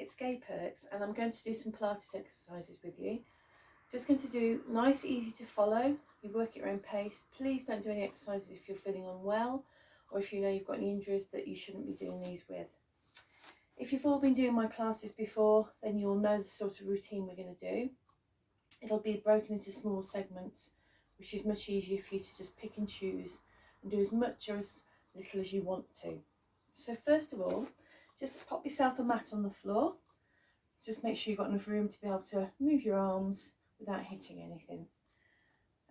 it's Gaye Perks and I'm going to do some Pilates exercises with you. Just going to do nice, easy to follow. You work at your own pace. Please don't do any exercises if you're feeling unwell or if you know you've got any injuries that you shouldn't be doing these with. If you've all been doing my classes before, then you'll know the sort of routine we're going to do. It'll be broken into small segments, which is much easier for you to just pick and choose and do as much or as little as you want to. So first of all, just pop yourself a mat on the floor. Just make sure you've got enough room to be able to move your arms without hitting anything.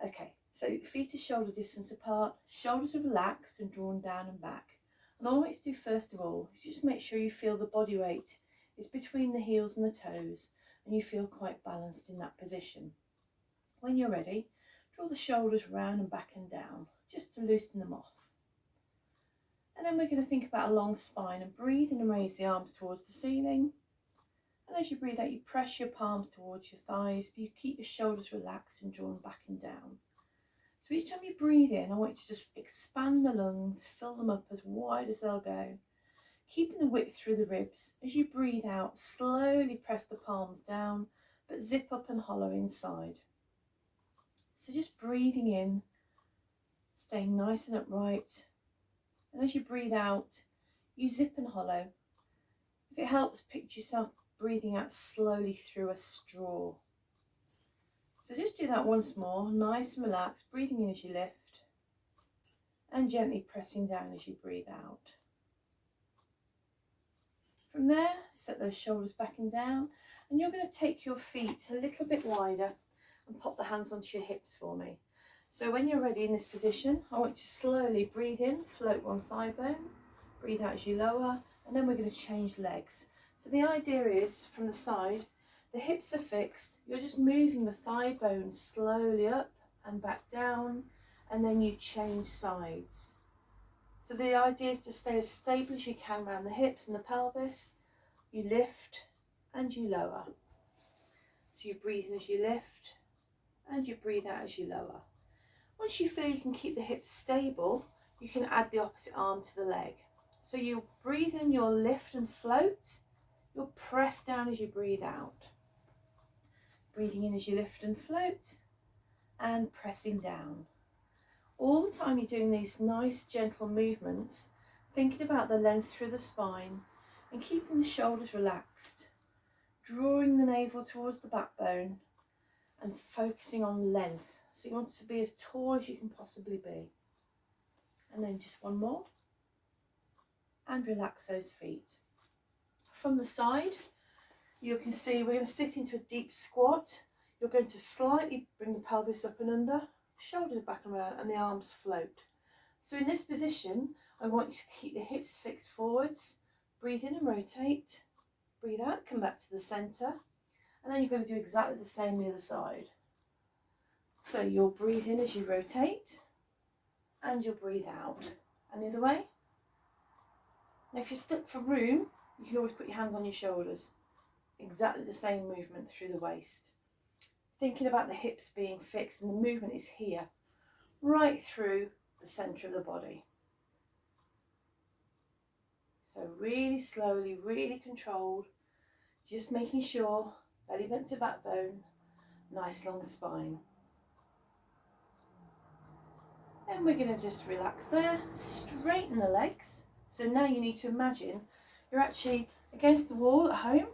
Okay, so feet are shoulder distance apart, shoulders are relaxed and drawn down and back. And all I want you to do first of all is just make sure you feel the body weight is between the heels and the toes and you feel quite balanced in that position. When you're ready, draw the shoulders round and back and down just to loosen them off. And then we're going to think about a long spine and breathe in and raise the arms towards the ceiling. And as you breathe out, you press your palms towards your thighs, but you keep your shoulders relaxed and drawn back and down. So each time you breathe in, I want you to just expand the lungs, fill them up as wide as they'll go, keeping the width through the ribs. As you breathe out, slowly press the palms down, but zip up and hollow inside. So just breathing in, staying nice and upright. And as you breathe out, you zip and hollow. If it helps, picture yourself breathing out slowly through a straw. So just do that once more, nice and relaxed, breathing in as you lift and gently pressing down as you breathe out. From there, set those shoulders back and down, and you're going to take your feet a little bit wider and pop the hands onto your hips for me. So when you're ready in this position, I want you to slowly breathe in, float one thigh bone, breathe out as you lower, and then we're going to change legs. So the idea is, from the side, the hips are fixed, you're just moving the thigh bone slowly up and back down, and then you change sides. So the idea is to stay as stable as you can around the hips and the pelvis. You lift and you lower. So you breathe in as you lift and you breathe out as you lower. Once you feel you can keep the hips stable, you can add the opposite arm to the leg. So you breathe in, you'll lift and float. You'll press down as you breathe out. Breathing in as you lift and float and pressing down. All the time you're doing these nice gentle movements, thinking about the length through the spine and keeping the shoulders relaxed, drawing the navel towards the backbone and focusing on length. So you want to be as tall as you can possibly be. And then just one more. And relax those feet. From the side, you can see we're going to sit into a deep squat. You're going to slightly bring the pelvis up and under, shoulders back and around, and the arms float. So in this position, I want you to keep the hips fixed forwards. Breathe in and rotate. Breathe out, come back to the centre. And then you're going to do exactly the same the other side. So you'll breathe in as you rotate, and you'll breathe out. And the other way. Now if you're stuck for room, you can always put your hands on your shoulders. Exactly the same movement through the waist. Thinking about the hips being fixed, and the movement is here, right through the centre of the body. So really slowly, really controlled, just making sure belly bent to backbone, nice long spine. And we're going to just relax there, straighten the legs. So now you need to imagine you're actually against the wall at home,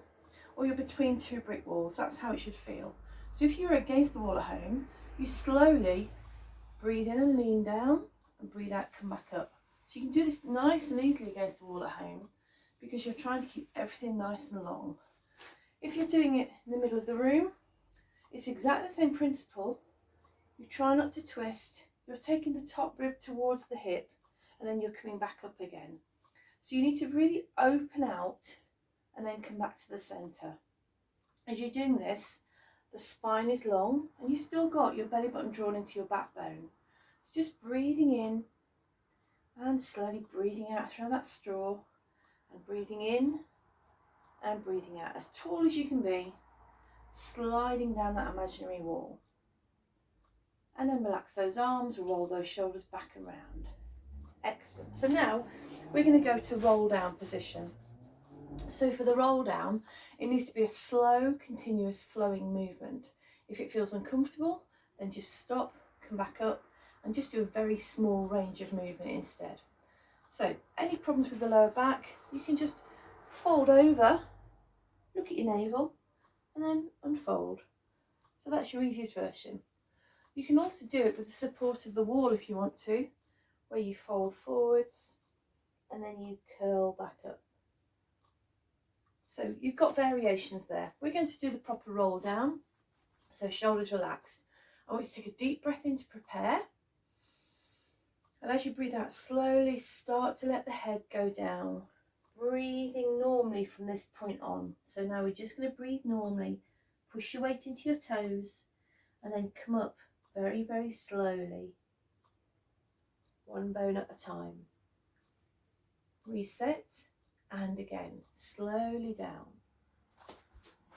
or you're between two brick walls. That's how it should feel. So if you're against the wall at home, you slowly breathe in and lean down, and breathe out, come back up. So you can do this nice and easily against the wall at home, because you're trying to keep everything nice and long. If you're doing it in the middle of the room, it's exactly the same principle. You try not to twist. You're taking the top rib towards the hip, and then you're coming back up again. So you need to really open out and then come back to the centre. As you're doing this, the spine is long and you've still got your belly button drawn into your backbone. So just breathing in and slowly breathing out through that straw, and breathing in and breathing out as tall as you can be, sliding down that imaginary wall. And then relax those arms, roll those shoulders back and round. Excellent. So now we're going to go to roll down position. So for the roll down, it needs to be a slow, continuous flowing movement. If it feels uncomfortable, then just stop, come back up, and just do a very small range of movement instead. So any problems with the lower back, you can just fold over, look at your navel, and then unfold. So that's your easiest version. You can also do it with the support of the wall if you want to, where you fold forwards and then you curl back up. So you've got variations there. We're going to do the proper roll down. So shoulders relaxed. I want you to take a deep breath in to prepare. And as you breathe out slowly, start to let the head go down. Breathing normally from this point on. So now we're just going to breathe normally. Push your weight into your toes and then come up very, very slowly. One bone at a time. Reset. And again, slowly down.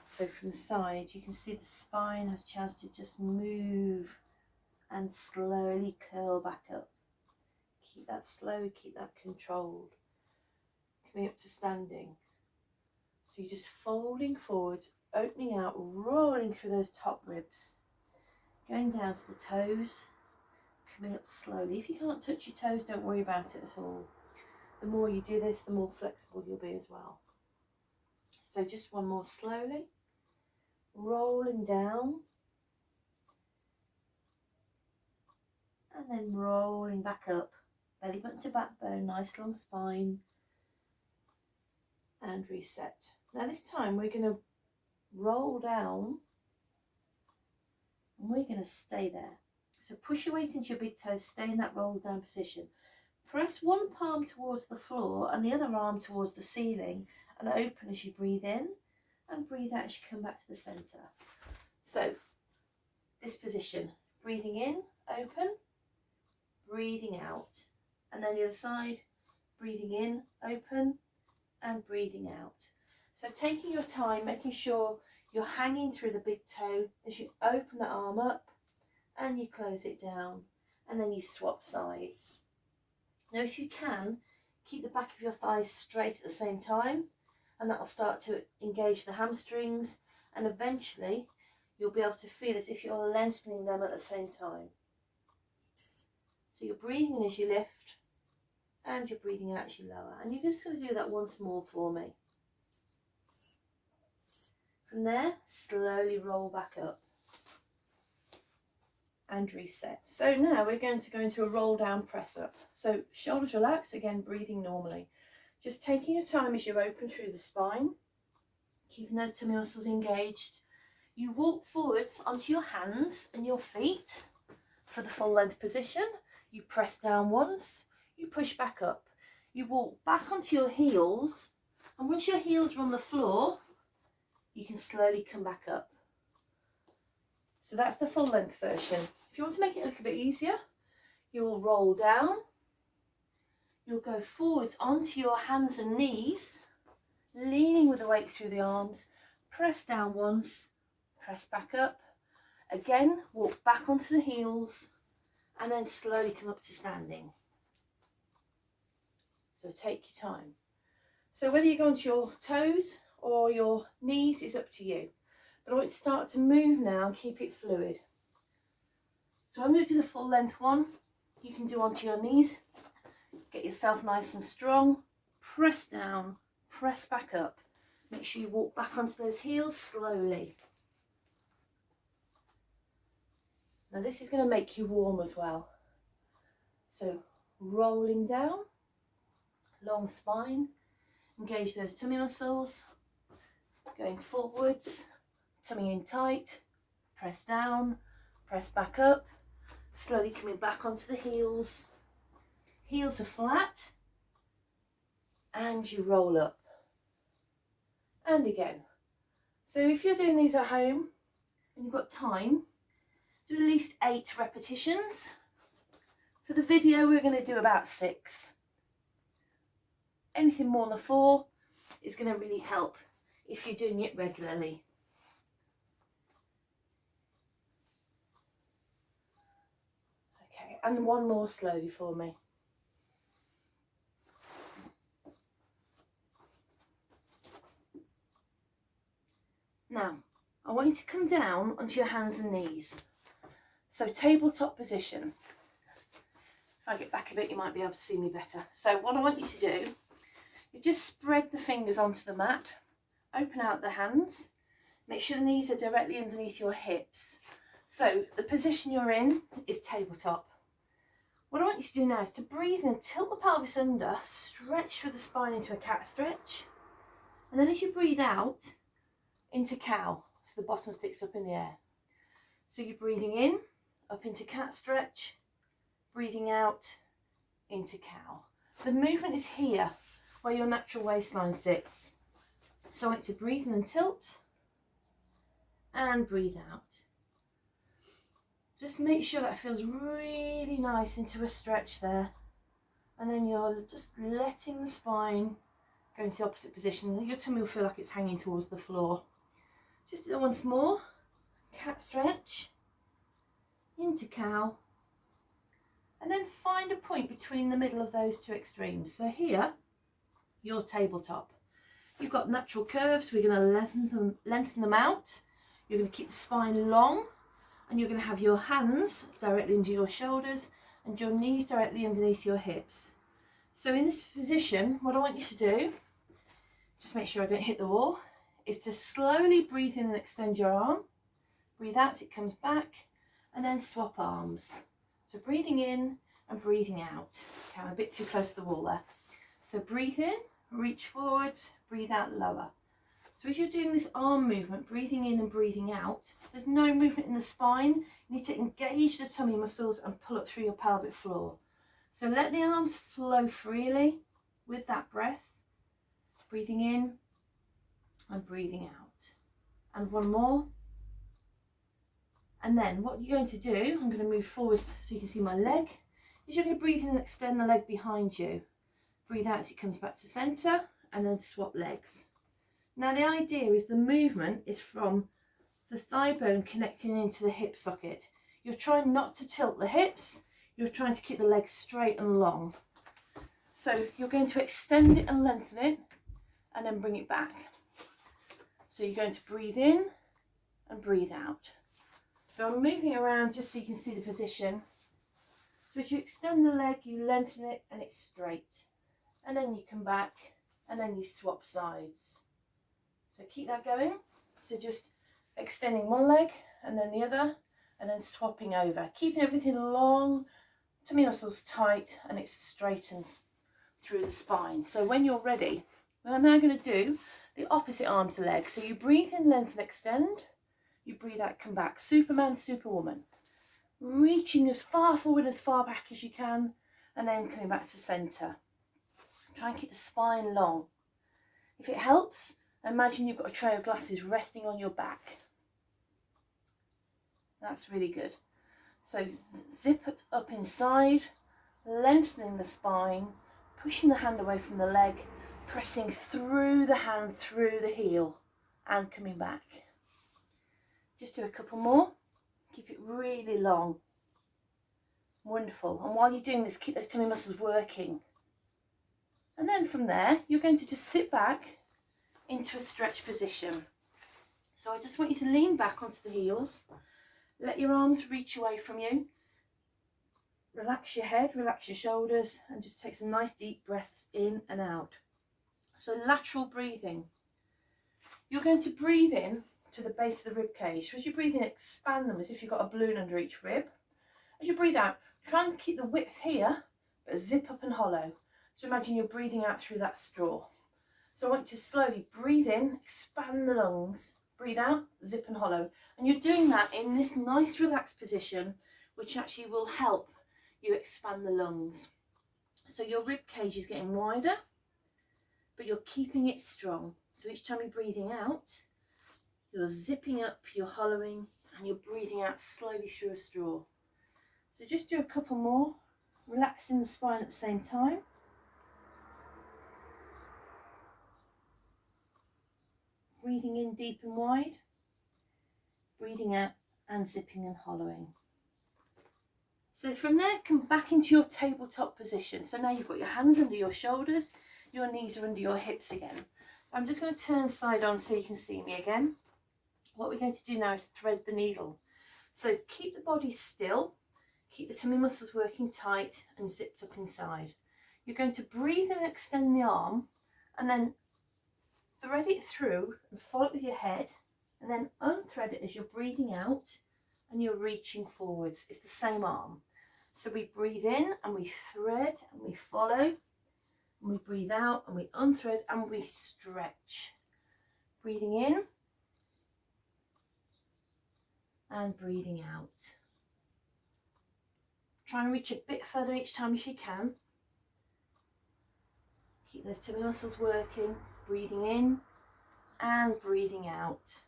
So from the side, you can see the spine has a chance to just move and slowly curl back up. Keep that slow, keep that controlled. Coming up to standing. So you're just folding forwards, opening out, rolling through those top ribs. Going down to the toes, coming up slowly. If you can't touch your toes, don't worry about it at all. The more you do this, the more flexible you'll be as well. So just one more slowly. Rolling down. And then rolling back up. Belly button to backbone, nice long spine. And reset. Now this time we're going to roll down. And we're going to stay there. So push your weight into your big toes, stay in that roll down position. Press one palm towards the floor and the other arm towards the ceiling and open as you breathe in and breathe out as you come back to the centre. So this position, breathing in, open, breathing out. And then the other side, breathing in, open and breathing out. So taking your time, making sure you're hanging through the big toe as you open the arm up and you close it down and then you swap sides. Now if you can, keep the back of your thighs straight at the same time and that will start to engage the hamstrings and eventually you'll be able to feel as if you're lengthening them at the same time. So you're breathing in as you lift and you're breathing out as you lower. And you're just going to do that once more for me. From there, slowly roll back up and reset. So now we're going to go into a roll down press up. So shoulders relaxed, again breathing normally. Just taking your time as you open through the spine, keeping those tummy muscles engaged. You walk forwards onto your hands and your feet for the full length position. You press down once, you push back up. You walk back onto your heels and once your heels are on the floor, you can slowly come back up. So that's the full length version. If you want to make it a little bit easier, you'll roll down, you'll go forwards onto your hands and knees, leaning with the weight through the arms, press down once, press back up, again walk back onto the heels and then slowly come up to standing. So take your time. So whether you go onto your toes or your knees is up to you. But I want you to start to move now and keep it fluid. So I'm going to do the full length one. You can do onto your knees. Get yourself nice and strong. Press down, press back up. Make sure you walk back onto those heels slowly. Now this is going to make you warm as well. So rolling down, long spine, engage those tummy muscles, going forwards, tummy in tight, press down, press back up, slowly coming back onto the heels. Heels are flat and you roll up. And again. So if you're doing these at home and you've got time, do at least 8 repetitions. For the video we're going to do about 6. Anything more than 4 is going to really help if you're doing it regularly. Okay, and one more slowly for me. Now, I want you to come down onto your hands and knees. So tabletop position. If I get back a bit, you might be able to see me better. So what I want you to do is just spread the fingers onto the mat, open out the hands, make sure the knees are directly underneath your hips. So the position you're in is tabletop. What I want you to do now is to breathe in, tilt the pelvis under, stretch through the spine into a cat stretch. And then as you breathe out, into cow, so the bottom sticks up in the air. So you're breathing in, up into cat stretch, breathing out, into cow. The movement is here, where your natural waistline sits. So I want you to breathe in and tilt, and breathe out. Just make sure that feels really nice into a stretch there. And then you're just letting the spine go into the opposite position. Your tummy will feel like it's hanging towards the floor. Just do it once more. Cat stretch, into cow. And then find a point between the middle of those two extremes. So here, your tabletop. You've got natural curves. We're going to lengthen them out. You're going to keep the spine long. And you're going to have your hands directly under your shoulders and your knees directly underneath your hips. So in this position, what I want you to do, just make sure I don't hit the wall, is to slowly breathe in and extend your arm. Breathe out as it comes back, and then swap arms. So breathing in and breathing out. Okay, I'm a bit too close to the wall there. So breathe in, reach forwards, breathe out, lower. So as you're doing this arm movement, breathing in and breathing out, there's no movement in the spine. You need to engage the tummy muscles and pull up through your pelvic floor. So let the arms flow freely with that breath. Breathing in and breathing out. And one more. And then what you're going to do, I'm going to move forwards so you can see my leg, is you're going to breathe in and extend the leg behind you. Breathe out as it comes back to centre, and then swap legs. Now the idea is the movement is from the thigh bone connecting into the hip socket. You're trying not to tilt the hips, you're trying to keep the legs straight and long. So you're going to extend it and lengthen it, and then bring it back. So you're going to breathe in and breathe out. So I'm moving around just so you can see the position. So as you extend the leg, you lengthen it and it's straight. And then you come back and then you swap sides. So keep that going. So just extending one leg and then the other, and then swapping over. Keeping everything long, tummy muscles tight, and it straightens through the spine. So when you're ready, we're now going to do the opposite arm to leg. So you breathe in, lengthen, extend. You breathe out, come back. Superman, Superwoman. Reaching as far forward, as far back as you can, and then coming back to centre. Try and keep the spine long. If it helps, imagine you've got a tray of glasses resting on your back. That's really good. So zip it up inside, lengthening the spine, pushing the hand away from the leg, pressing through the hand, through the heel, and coming back. Just do a couple more. Keep it really long. Wonderful. And while you're doing this, keep those tummy muscles working. And then from there, you're going to just sit back into a stretch position. So I just want you to lean back onto the heels. Let your arms reach away from you. Relax your head, relax your shoulders, and just take some nice deep breaths in and out. So lateral breathing. You're going to breathe in to the base of the rib cage. So as you breathe in, expand them as if you've got a balloon under each rib. As you breathe out, try and keep the width here, but zip up and hollow. So imagine you're breathing out through that straw. So I want you to slowly breathe in, expand the lungs, breathe out, zip and hollow. And you're doing that in this nice relaxed position, which actually will help you expand the lungs. So your rib cage is getting wider, but you're keeping it strong. So each time you're breathing out, you're zipping up, you're hollowing, and you're breathing out slowly through a straw. So just do a couple more, relaxing the spine at the same time. Breathing in deep and wide, breathing out and zipping and hollowing. So from there, come back into your tabletop position. So now you've got your hands under your shoulders, your knees are under your hips again. So I'm just going to turn side on so you can see me again. What we're going to do now is thread the needle. So keep the body still, keep the tummy muscles working tight and zipped up inside. You're going to breathe in and extend the arm, and then thread it through and follow it with your head, and then unthread it as you're breathing out and you're reaching forwards. It's the same arm. So we breathe in and we thread and we follow, and we breathe out and we unthread and we stretch. Breathing in and breathing out. Try and reach a bit further each time if you can. Keep those tummy muscles working, breathing in and breathing out.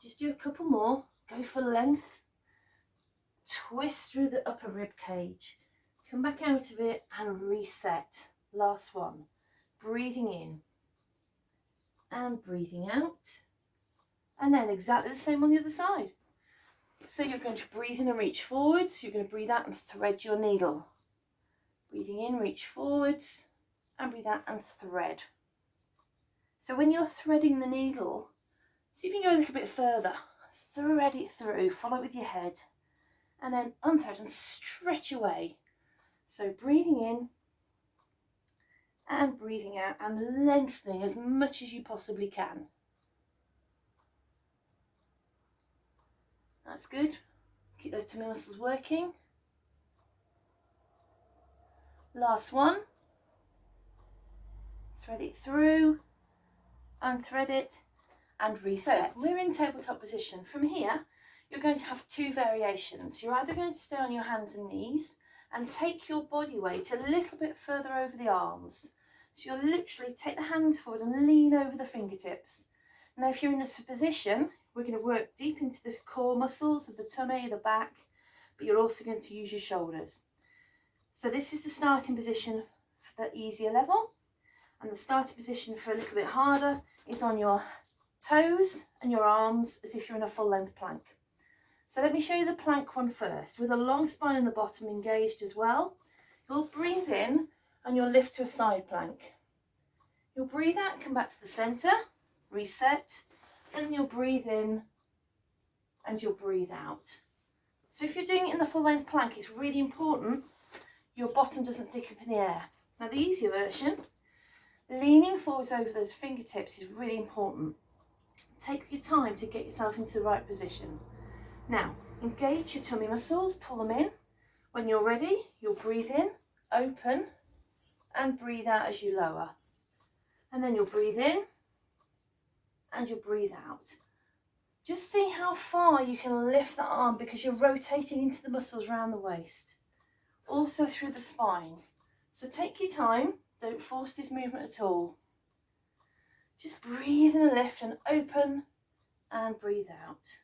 Just do a couple more, go for length, twist through the upper rib cage, come back out of it and reset. Last one, breathing in and breathing out, and then exactly the same on the other side. So you're going to breathe in and reach forwards, you're going to breathe out and thread your needle. Breathing in, reach forwards, and breathe out and thread. So when you're threading the needle, see if you can go a little bit further. Thread it through, follow it with your head, and then unthread and stretch away. So breathing in and breathing out and lengthening as much as you possibly can. That's good. Keep those tummy muscles working. Last one. Thread it through, unthread it, and reset. So we're in tabletop position. From here, you're going to have two variations. You're either going to stay on your hands and knees and take your body weight a little bit further over the arms. So you'll literally take the hands forward and lean over the fingertips. Now, if you're in this position, we're going to work deep into the core muscles of the tummy, the back, but you're also going to use your shoulders. So this is the starting position for the easier level, and the starting position for a little bit harder is on your toes and your arms as if you're in a full length plank. So let me show you the plank one first, with a long spine in the bottom engaged as well. You'll breathe in and you'll lift to a side plank. You'll breathe out and come back to the centre, reset, and you'll breathe in and you'll breathe out. So if you're doing it in the full length plank, it's really important your bottom doesn't stick up in the air. Now the easier version, leaning forwards over those fingertips is really important. Take your time to get yourself into the right position. Now, engage your tummy muscles, pull them in. When you're ready, you'll breathe in, open, and breathe out as you lower. And then you'll breathe in, and you'll breathe out. Just see how far you can lift the arm because you're rotating into the muscles around the waist. Also through the spine. So take your time, don't force this movement at all. Just breathe in and lift and open and breathe out.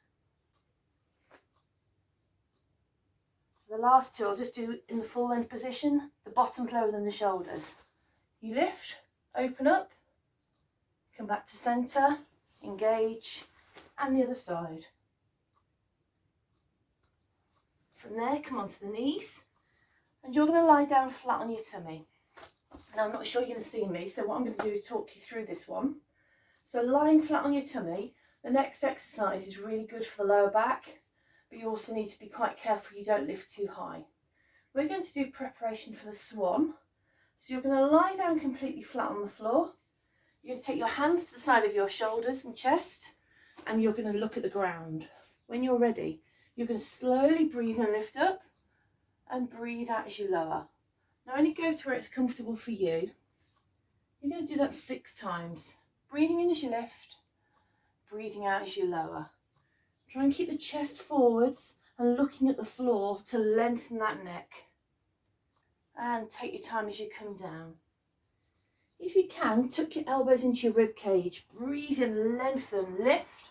So the last two I'll just do in the full length position, the bottom's lower than the shoulders. You lift, open up, come back to centre, engage, and the other side. From there, come onto the knees, and you're going to lie down flat on your tummy. Now, I'm not sure you're going to see me, so what I'm going to do is talk you through this one. So lying flat on your tummy, the next exercise is really good for the lower back, but you also need to be quite careful you don't lift too high. We're going to do preparation for the swan. So you're going to lie down completely flat on the floor. You're going to take your hands to the side of your shoulders and chest, and you're going to look at the ground. When you're ready, you're going to slowly breathe and lift up, and breathe out as you lower. Now only go to where it's comfortable for you. You're going to do that 6 times. Breathing in as you lift, breathing out as you lower. Try and keep the chest forwards and looking at the floor to lengthen that neck. And take your time as you come down. If you can, tuck your elbows into your rib cage. Breathe in, lengthen, lift.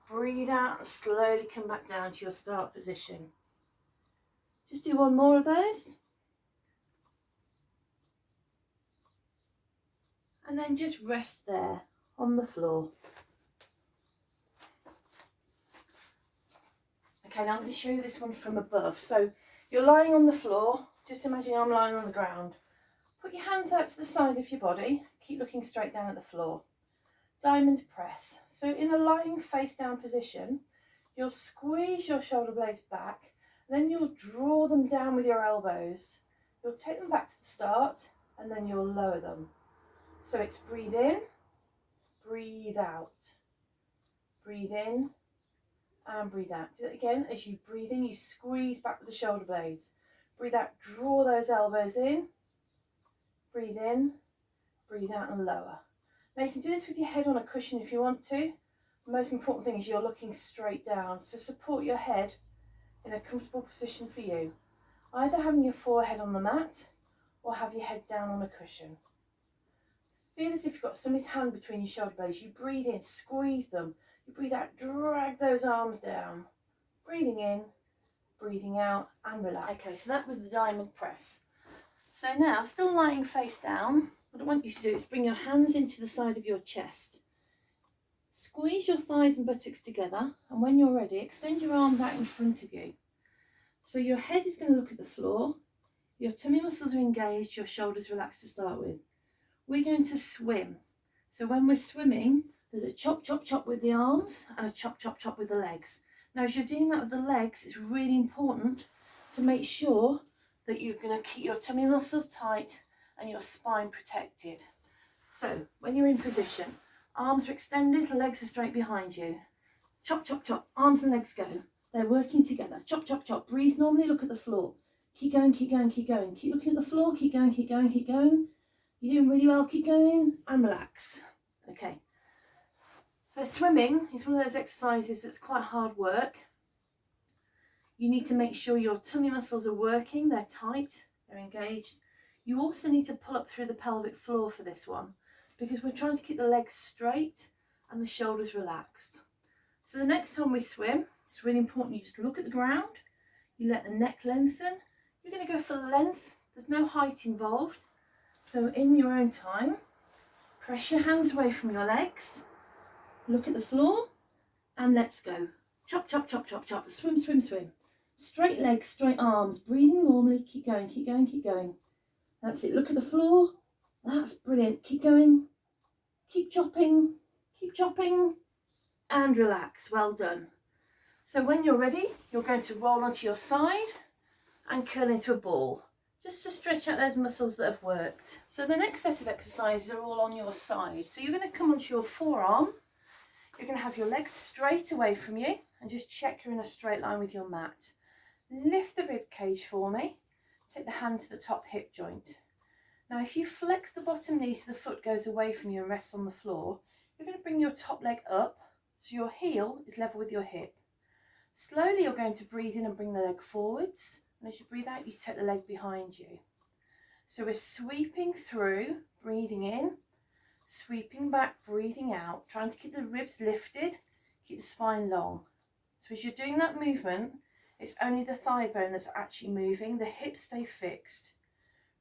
Breathe out and slowly come back down to your start position. Just do one more of those. And then just rest there on the floor. Okay, now I'm going to show you this one from above. So you're lying on the floor. Just imagine I'm lying on the ground. Put your hands out to the side of your body. Keep looking straight down at the floor. diamond press. So in a lying face down position, you'll squeeze your shoulder blades back, and then you'll draw them down with your elbows. You'll take them back to the start, and then you'll lower them. So it's breathe in, breathe out, breathe in, and breathe out. Do that again. As you breathe in, you squeeze back with the shoulder blades. Breathe out, draw those elbows in, breathe in, breathe out, and lower. Now you can do this with your head on a cushion if you want to. The most important thing is you're looking straight down, so support your head in a comfortable position for you. Either having your forehead on the mat or have your head down on a cushion. Feel as if you've got somebody's hand between your shoulder blades. You breathe in, squeeze them. You breathe out, drag those arms down. Breathing in, breathing out, and relax. Okay, so that was the diamond press. So now, still lying face down, what I want you to do is bring your hands into the side of your chest. Squeeze your thighs and buttocks together, and when you're ready, extend your arms out in front of you. So your head is going to look at the floor, your tummy muscles are engaged, your shoulders relaxed to start with. We're going to swim. So when we're swimming, there's a chop, chop, chop with the arms and a chop, chop, chop with the legs. Now, as you're doing that with the legs, it's really important to make sure that you're going to keep your tummy muscles tight and your spine protected. So when you're in position, arms are extended, legs are straight behind you. Chop, chop, chop, arms and legs go. They're working together. Chop, chop, chop. Breathe normally, look at the floor. Keep going, keep going, keep going. Keep looking at the floor, keep going, keep going, keep going. You're doing really well, keep going, and relax. Okay. So swimming is one of those exercises that's quite hard work. You need to make sure your tummy muscles are working, they're tight, they're engaged. You also need to pull up through the pelvic floor for this one, because we're trying to keep the legs straight and the shoulders relaxed. So the next time we swim, it's really important you just look at the ground, you let the neck lengthen. You're going to go for length, there's no height involved. So in your own time, press your hands away from your legs, look at the floor, and let's go. Chop, chop, chop, chop, chop, swim, swim, swim. Straight legs, straight arms, breathing normally, keep going, keep going, keep going. That's it, look at the floor, that's brilliant, keep going, keep chopping, and relax, well done. So when you're ready, you're going to roll onto your side and curl into a ball, just to stretch out those muscles that have worked. So the next set of exercises are all on your side. So you're going to come onto your forearm, you're going to have your legs straight away from you, and just check you're in a straight line with your mat. Lift the rib cage for me, take the hand to the top hip joint. Now if you flex the bottom knee so the foot goes away from you and rests on the floor, you're going to bring your top leg up so your heel is level with your hip. Slowly you're going to breathe in and bring the leg forwards, and as you breathe out you take the leg behind you. So we're sweeping through, breathing in, sweeping back, breathing out, trying to keep the ribs lifted, keep the spine long. So as you're doing that movement, it's only the thigh bone that's actually moving, the hips stay fixed.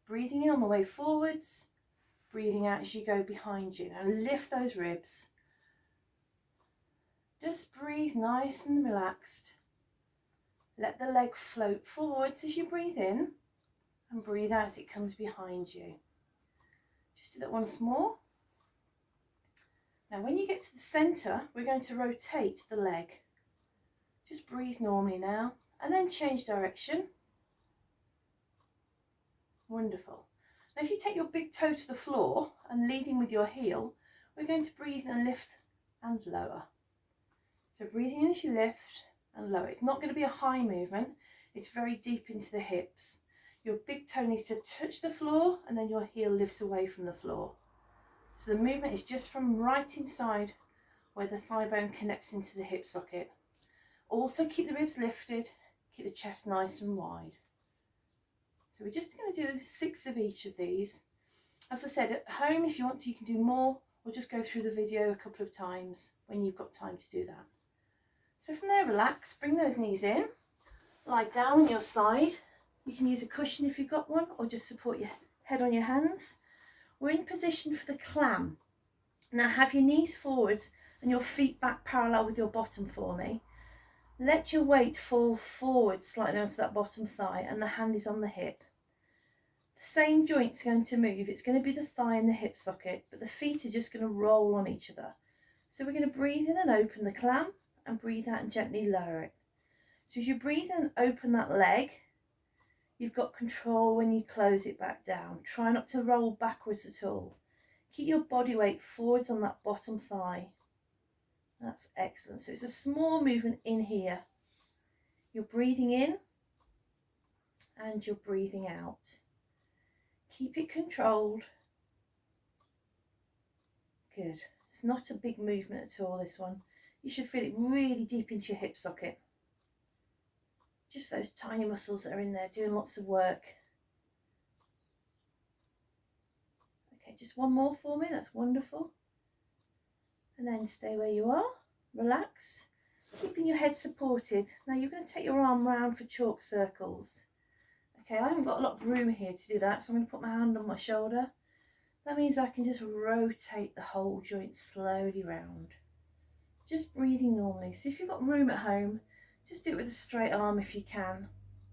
Breathing in on the way forwards, breathing out as you go behind you. Now lift those ribs. Just breathe nice and relaxed. Let the leg float forwards as you breathe in, and breathe out as it comes behind you. Just do that once more. Now when you get to the centre, we're going to rotate the leg. Just breathe normally now, and then change direction. Wonderful. Now if you take your big toe to the floor and leading with your heel, we're going to breathe and lift and lower. So breathing in as you lift and lower. It's not going to be a high movement, it's very deep into the hips. Your big toe needs to touch the floor, and then your heel lifts away from the floor. So the movement is just from right inside where the thigh bone connects into the hip socket. Also keep the ribs lifted, keep the chest nice and wide. So we're just going to do 6 of each of these. As I said, at home if you want to you can do more, or just go through the video a couple of times when you've got time to do that. So from there, relax, bring those knees in, lie down on your side. You can use a cushion if you've got one, or just support your head on your hands. We're in position for the clam. Now have your knees forwards and your feet back parallel with your bottom for me. Let your weight fall forward slightly onto that bottom thigh, and the hand is on the hip. The same joint's going to move. It's going to be the thigh and the hip socket, but the feet are just going to roll on each other. So we're going to breathe in and open the clam and breathe out and gently lower it. So as you breathe in and open that leg, you've got control when you close it back down. Try not to roll backwards at all. Keep your body weight forwards on that bottom thigh. That's excellent. So it's a small movement in here. You're breathing in and you're breathing out. Keep it controlled. Good. It's not a big movement at all, this one. You should feel it really deep into your hip socket. Just those tiny muscles that are in there doing lots of work. Okay, just one more for me. That's wonderful. And then stay where you are. Relax. Keeping your head supported. Now you're going to take your arm round for chalk circles. Okay, I haven't got a lot of room here to do that, so I'm going to put my hand on my shoulder. That means I can just rotate the whole joint slowly round. Just breathing normally. So if you've got room at home, just do it with a straight arm if you can.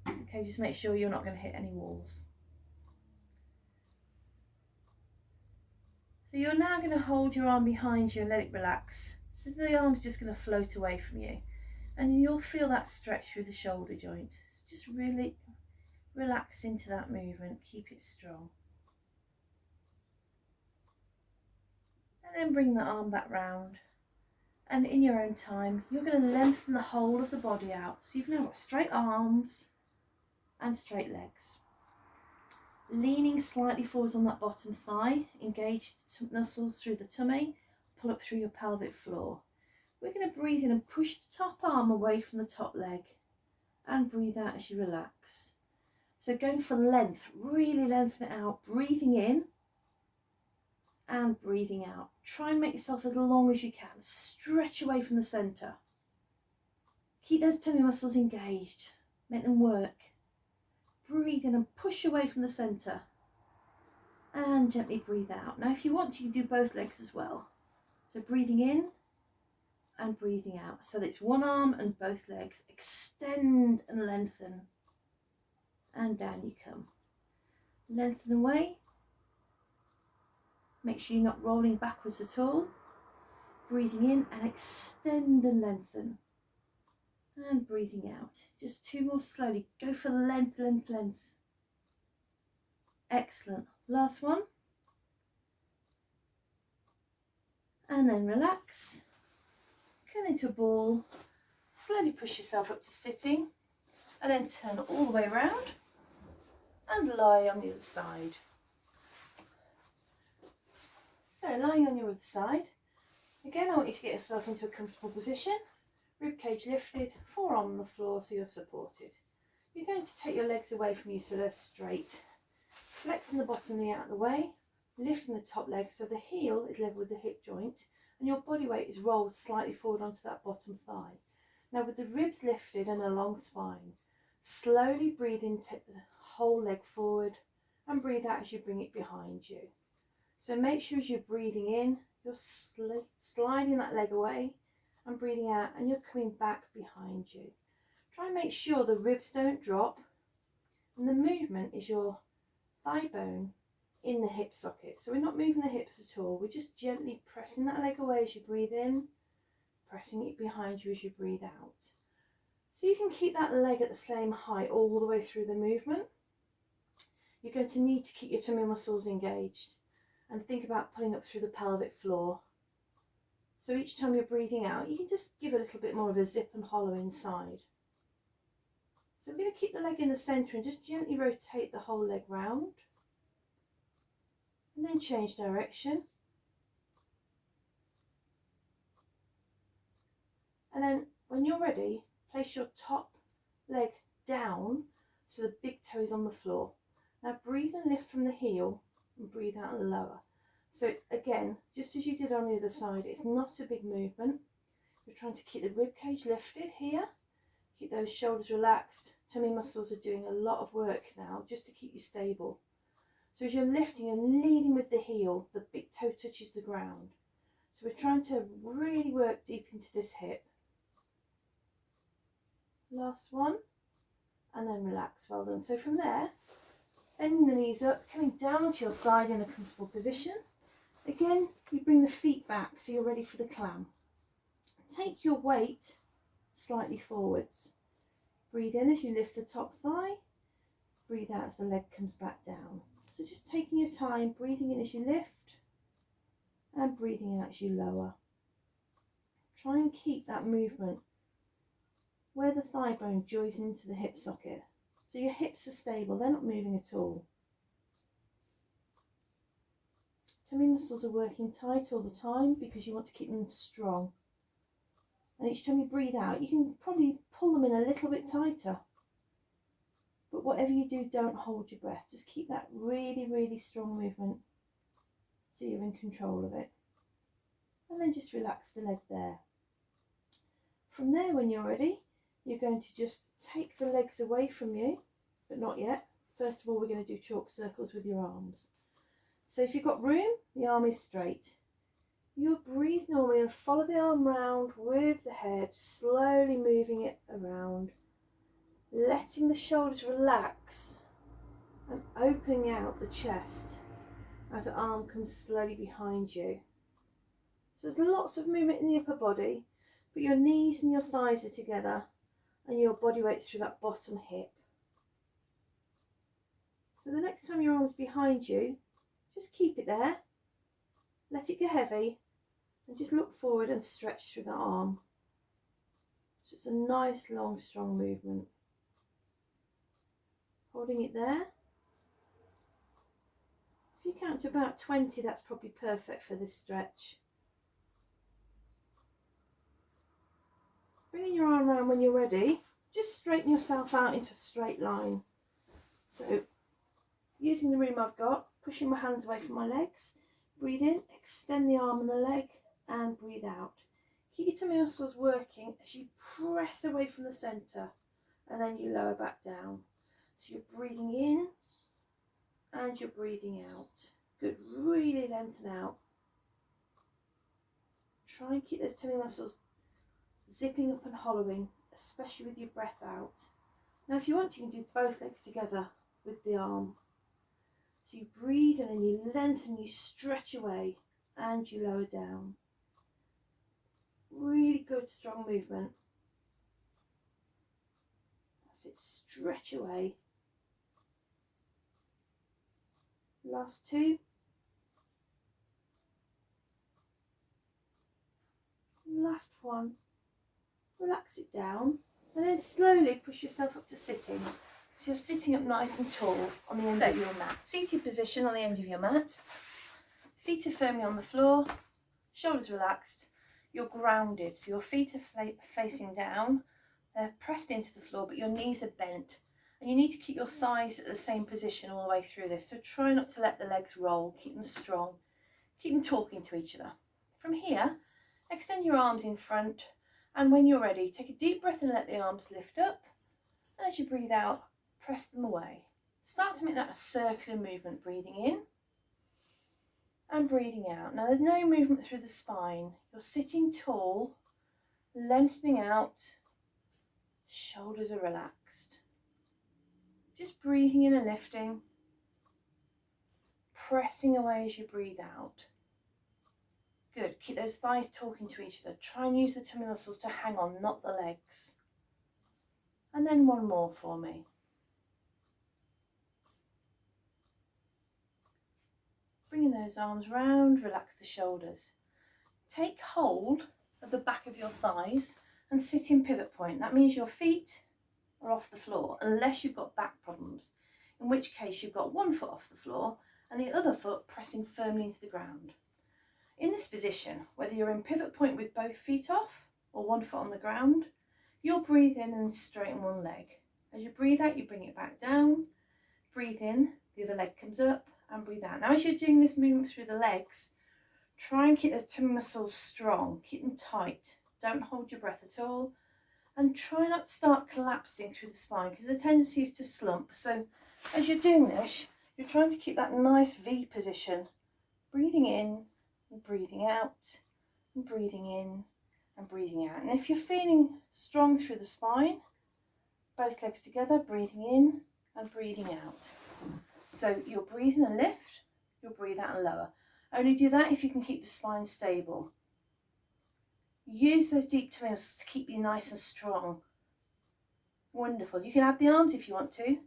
Okay, just make sure you're not going to hit any walls. So you're now going to hold your arm behind you and let it relax. So the arm's just going to float away from you. And you'll feel that stretch through the shoulder joint. So just really relax into that movement. Keep it strong. And then bring the arm back round. And in your own time, you're going to lengthen the whole of the body out. So you've now got straight arms and straight legs. Leaning slightly forwards on that bottom thigh, engage the muscles through the tummy, pull up through your pelvic floor. We're going to breathe in and push the top arm away from the top leg and breathe out as you relax. So going for length, really lengthen it out, breathing in and breathing out. Try and make yourself as long as you can. Stretch away from the centre. Keep those tummy muscles engaged, make them work. Breathe in and push away from the centre and gently breathe out. Now if you want, you can do both legs as well. So breathing in and breathing out. So that it's one arm and both legs. Extend and lengthen and down you come. Lengthen away. Make sure you're not rolling backwards at all. Breathing in and extend and lengthen. And breathing out. Just two more slowly. Go for length, length, length. Excellent. Last one. And then relax. Come into a ball. Slowly push yourself up to sitting. And then turn all the way around. And lie on the other side. So lying on your other side. Again, I want you to get yourself into a comfortable position. Ribcage lifted, forearm on the floor so you're supported. You're going to take your legs away from you so they're straight. Flexing the bottom knee out of the way, lifting the top leg so the heel is level with the hip joint and your body weight is rolled slightly forward onto that bottom thigh. Now with the ribs lifted and a long spine, slowly breathe in, take the whole leg forward and breathe out as you bring it behind you. So make sure as you're breathing in, you're sliding that leg away and breathing out and you're coming back behind you. Try and make sure the ribs don't drop and the movement is your thigh bone in the hip socket. So we're not moving the hips at all, we're just gently pressing that leg away as you breathe in, pressing it behind you as you breathe out. So you can keep that leg at the same height all the way through the movement. You're going to need to keep your tummy muscles engaged and think about pulling up through the pelvic floor. So each time you're breathing out, you can just give a little bit more of a zip and hollow inside. So we're going to keep the leg in the centre and just gently rotate the whole leg round. And then change direction. And then when you're ready, place your top leg down so the big toe is on the floor. Now breathe and lift from the heel and breathe out and lower. So again, just as you did on the other side, it's not a big movement. You're trying to keep the rib cage lifted here. Keep those shoulders relaxed. Tummy muscles are doing a lot of work now just to keep you stable. So as you're lifting and leading with the heel, the big toe touches the ground. So we're trying to really work deep into this hip. Last one. And then relax. Well done. So from there, bending the knees up, coming down onto your side in a comfortable position. Again, you bring the feet back so you're ready for the clam. Take your weight slightly forwards. Breathe in as you lift the top thigh. Breathe out as the leg comes back down. So just taking your time, breathing in as you lift and breathing out as you lower. Try and keep that movement where the thigh bone joins into the hip socket. So your hips are stable, they're not moving at all. Tummy muscles are working tight all the time because you want to keep them strong. And each time you breathe out, you can probably pull them in a little bit tighter. But whatever you do, don't hold your breath. Just keep that really, really strong movement so you're in control of it. And then just relax the leg there. From there, when you're ready, you're going to just take the legs away from you, but not yet. First of all, we're going to do chalk circles with your arms. So if you've got room, the arm is straight. You'll breathe normally and follow the arm round with the head, slowly moving it around, letting the shoulders relax and opening out the chest as the arm comes slowly behind you. So there's lots of movement in the upper body, but your knees and your thighs are together and your body weight's through that bottom hip. So the next time your arm's behind you, just keep it there, let it go heavy, and just look forward and stretch through the arm. So it's a nice, long, strong movement. Holding it there. If you count to about 20, that's probably perfect for this stretch. Bringing your arm around when you're ready, just straighten yourself out into a straight line. So, using the room I've got, pushing my hands away from my legs, breathe in, extend the arm and the leg, and breathe out. Keep your tummy muscles working as you press away from the centre, and then you lower back down. So you're breathing in, and you're breathing out. Good, really lengthen out. Try and keep those tummy muscles zipping up and hollowing, especially with your breath out. Now if you want, you can do both legs together with the arm. So you breathe and then you lengthen, you stretch away and you lower down. Really good, strong movement. That's it, stretch away. Last two. Last one. Relax it down and then slowly push yourself up to sitting. So you're sitting up nice and tall on the end of your mat. Seated position on the end of your mat. Feet are firmly on the floor, shoulders relaxed. You're grounded, so your feet are facing down. They're pressed into the floor, but your knees are bent. And you need to keep your thighs at the same position all the way through this. So try not to let the legs roll, keep them strong. Keep them talking to each other. From here, extend your arms in front. And when you're ready, take a deep breath and let the arms lift up. And as you breathe out, press them away. Start to make that a circular movement, breathing in and breathing out. Now there's no movement through the spine. You're sitting tall, lengthening out, shoulders are relaxed. Just breathing in and lifting, pressing away as you breathe out. Good, keep those thighs talking to each other. Try and use the tummy muscles to hang on, not the legs. And then one more for me. Bringing those arms round, relax the shoulders. Take hold of the back of your thighs and sit in pivot point. That means your feet are off the floor, unless you've got back problems, in which case you've got one foot off the floor and the other foot pressing firmly into the ground. In this position, whether you're in pivot point with both feet off or one foot on the ground, you'll breathe in and straighten one leg. As you breathe out, you bring it back down. Breathe in, the other leg comes up, and breathe out. Now as you're doing this movement through the legs, try and keep those tummy muscles strong, keep them tight. Don't hold your breath at all. And try not to start collapsing through the spine because the tendency is to slump. So as you're doing this, you're trying to keep that nice V position. Breathing in and breathing out, and breathing in and breathing out. And if you're feeling strong through the spine, both legs together, breathing in and breathing out. So you'll breathe in and lift, you'll breathe out and lower. Only do that if you can keep the spine stable. Use those deep tummy muscles to keep you nice and strong. Wonderful. You can add the arms if you want to.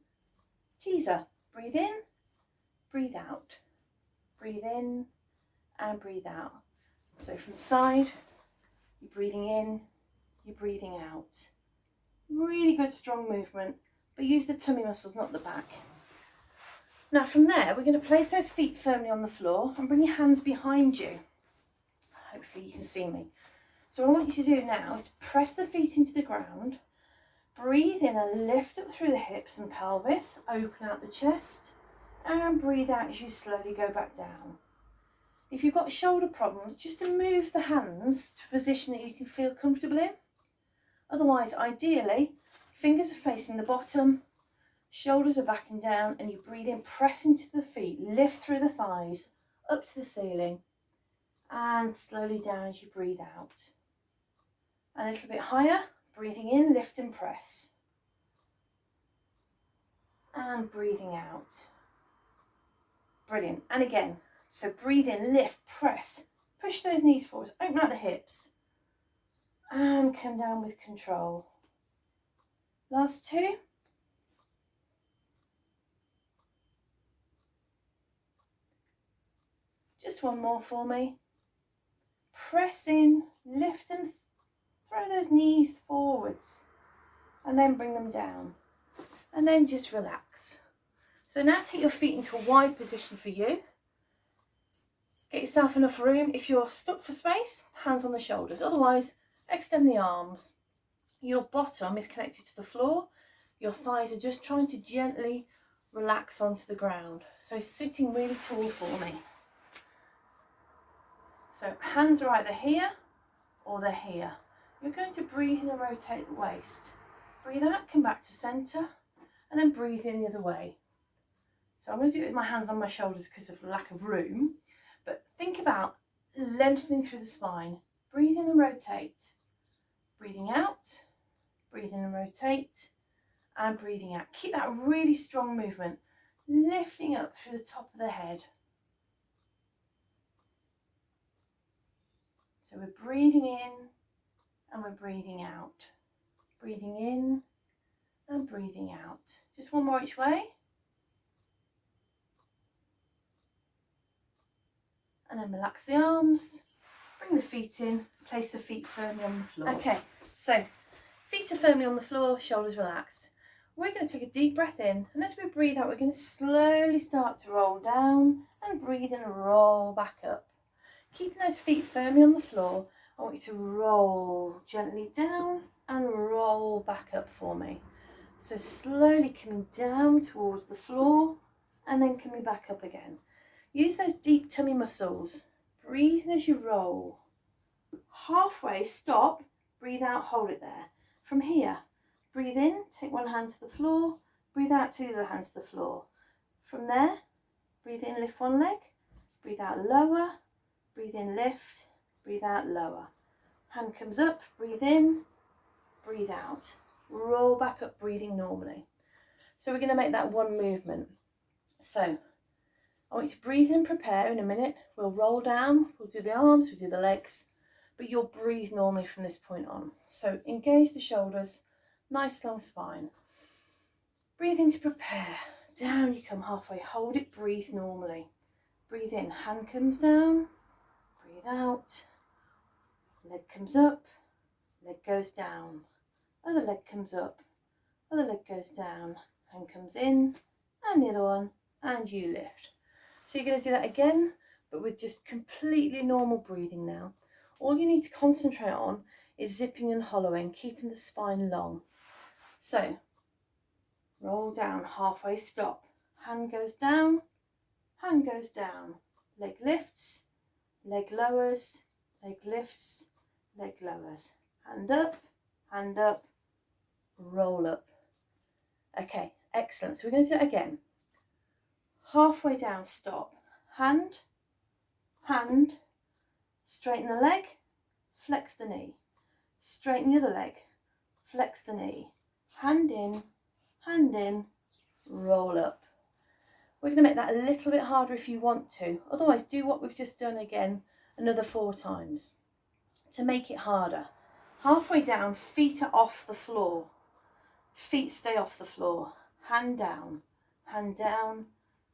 Teaser. Breathe in, breathe out. Breathe in and breathe out. So from the side, you're breathing in, you're breathing out. Really good strong movement, but use the tummy muscles, not the back. Now from there, we're going to place those feet firmly on the floor and bring your hands behind you. Hopefully you can see me. So what I want you to do now is to press the feet into the ground, breathe in and lift up through the hips and pelvis, open out the chest, and breathe out as you slowly go back down. If you've got shoulder problems, just to move the hands to a position that you can feel comfortable in. Otherwise, ideally, fingers are facing the bottom, shoulders are backing down, and you breathe in, press into the feet, lift through the thighs, up to the ceiling, and slowly down as you breathe out. A little bit higher, breathing in, lift and press. And breathing out. Brilliant. And again, so breathe in, lift, press, push those knees forwards, open out the hips, and come down with control. Last two. Just one more for me. Press in, lift and throw those knees forwards, and then bring them down. And then just relax. So now take your feet into a wide position for you. Get yourself enough room. If you're stuck for space, hands on the shoulders. Otherwise, extend the arms. Your bottom is connected to the floor. Your thighs are just trying to gently relax onto the ground. So sitting really tall for me. So hands are either here or they're here. You're going to breathe in and rotate the waist. Breathe out, come back to centre, and then breathe in the other way. So I'm going to do it with my hands on my shoulders because of lack of room. But think about lengthening through the spine. Breathe in and rotate. Breathing out, breathe in and rotate, and breathing out. Keep that really strong movement, lifting up through the top of the head. So we're breathing in and we're breathing out. Breathing in and breathing out. Just one more each way. And then relax the arms, bring the feet in, place the feet firmly on the floor. Okay, so feet are firmly on the floor, shoulders relaxed. We're going to take a deep breath in, and as we breathe out, we're going to slowly start to roll down and breathe in and roll back up. Keeping those feet firmly on the floor, I want you to roll gently down and roll back up for me. So slowly coming down towards the floor and then coming back up again. Use those deep tummy muscles. Breathe in as you roll. Halfway, stop, breathe out, hold it there. From here, breathe in, take one hand to the floor, breathe out, two other hands to the floor. From there, breathe in, lift one leg, breathe out, lower, breathe in, lift, breathe out, lower. Hand comes up, breathe in, breathe out. Roll back up, breathing normally. So we're going to make that one movement. So I want you to breathe in, prepare in a minute. We'll roll down, we'll do the arms, we'll do the legs, but you'll breathe normally from this point on. So engage the shoulders, nice long spine. Breathe in to prepare. Down you come halfway, hold it, breathe normally. Breathe in, hand comes down, breathe out, leg comes up, leg goes down, other leg comes up, other leg goes down, hand comes in, and the other one, and you lift. So you're going to do that again, but with just completely normal breathing now. All you need to concentrate on is zipping and hollowing, keeping the spine long. So roll down, halfway stop, hand goes down, leg lifts, leg lowers, leg lifts, leg lowers, hand up, roll up. Okay, excellent. So we're going to do it again. Halfway down, stop, hand, straighten the leg, flex the knee, straighten the other leg, flex the knee, hand in, roll up. We're going to make that a little bit harder if you want to. Otherwise, do what we've just done again, another 4 times. To make it harder, halfway down, feet are off the floor. Feet stay off the floor. Hand down,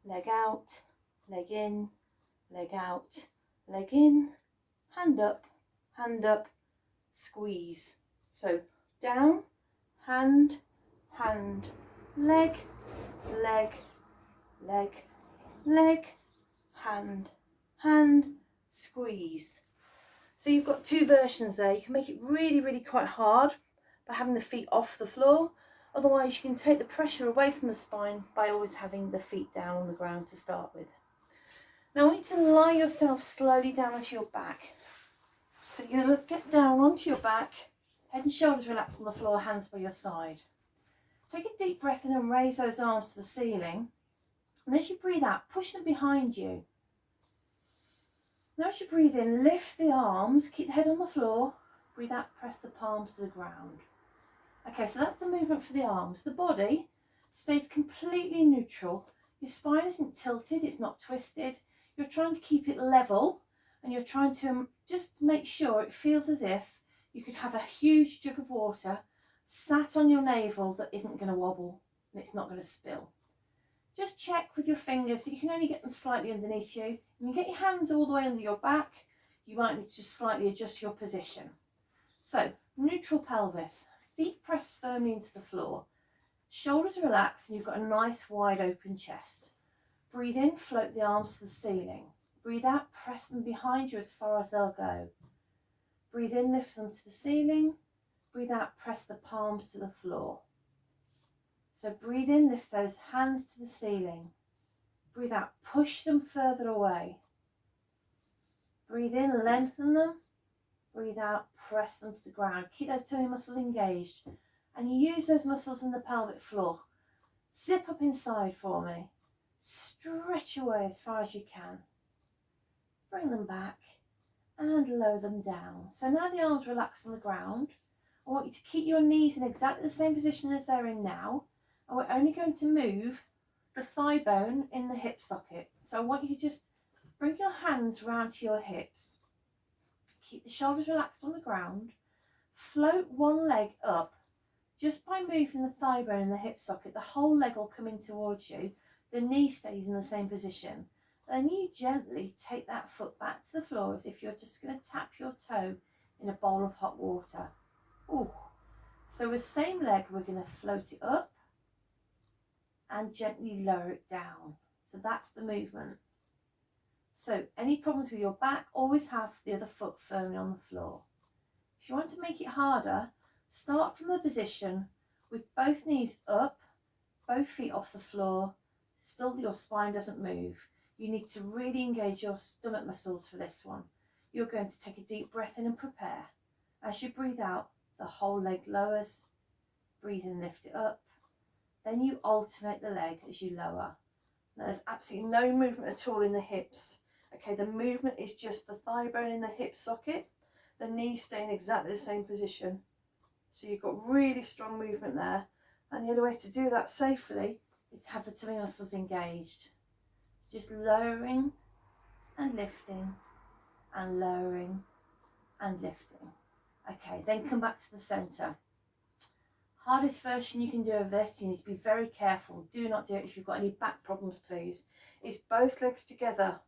leg out, leg in, leg out, leg in, hand up, squeeze. So down, hand, leg, leg, leg, leg, hand, squeeze. So you've got 2 versions there. You can make it really, really quite hard by having the feet off the floor. Otherwise, you can take the pressure away from the spine by always having the feet down on the ground to start with. Now I want you to lie yourself slowly down onto your back. So you're going to get down onto your back, head and shoulders relaxed on the floor, hands by your side. Take a deep breath in and raise those arms to the ceiling. And as you breathe out, push them behind you. Now as you breathe in, lift the arms, keep the head on the floor. Breathe out, press the palms to the ground. Okay, so that's the movement for the arms. The body stays completely neutral. Your spine isn't tilted, it's not twisted. You're trying to keep it level, and you're trying to just make sure it feels as if you could have a huge jug of water sat on your navel that isn't going to wobble and it's not going to spill. Just check with your fingers, so you can only get them slightly underneath you. And you get your hands all the way under your back, you might need to just slightly adjust your position. So, neutral pelvis, feet pressed firmly into the floor, shoulders are relaxed, and you've got a nice wide open chest. Breathe in, float the arms to the ceiling. Breathe out, press them behind you as far as they'll go. Breathe in, lift them to the ceiling. Breathe out, press the palms to the floor. So breathe in, lift those hands to the ceiling. Breathe out, push them further away. Breathe in, lengthen them. Breathe out, press them to the ground. Keep those tummy muscles engaged. And use those muscles in the pelvic floor. Zip up inside for me. Stretch away as far as you can. Bring them back and lower them down. So now the arms relax on the ground. I want you to keep your knees in exactly the same position as they're in now. And we're only going to move the thigh bone in the hip socket. So I want you to just bring your hands round to your hips. Keep the shoulders relaxed on the ground. Float one leg up. Just by moving the thigh bone in the hip socket, the whole leg will come in towards you. The knee stays in the same position. Then you gently take that foot back to the floor as if you're just going to tap your toe in a bowl of hot water. Ooh. So with the same leg, we're going to float it up and gently lower it down. So that's the movement. So any problems with your back, always have the other foot firmly on the floor. If you want to make it harder, start from the position with both knees up, both feet off the floor. Still your spine doesn't move. You need to really engage your stomach muscles for this one. You're going to take a deep breath in and prepare. As you breathe out, the whole leg lowers. Breathe in, lift it up. Then you alternate the leg as you lower. Now there's absolutely no movement at all in the hips. Okay, the movement is just the thigh bone in the hip socket, the knee staying exactly the same position. So you've got really strong movement there. And the only way to do that safely is to have the tummy muscles engaged. So just lowering and lifting and lowering and lifting. Okay, then come back to the centre. Hardest version you can do of this, you need to be very careful. Do not do it if you've got any back problems, please. It's both legs together.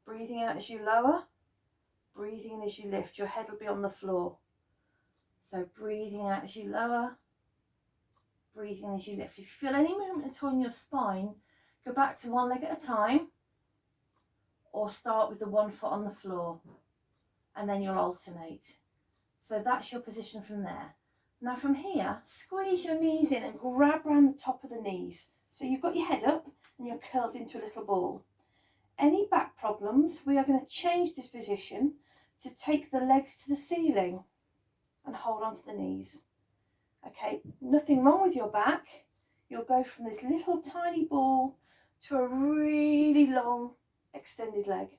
Breathing out as you lower, breathing in as you lift. Your head will be on the floor. So breathing out as you lower, breathing in as you lift. If you feel any movement at all in your spine, go back to one leg at a time, or start with the one foot on the floor, and then you'll alternate. So that's your position from there. Now from here, squeeze your knees in and grab around the top of the knees. So you've got your head up and you're curled into a little ball. Any back problems, we are going to change this position to take the legs to the ceiling and hold on to the knees. Okay, nothing wrong with your back. You'll go from this little tiny ball to a really long extended leg.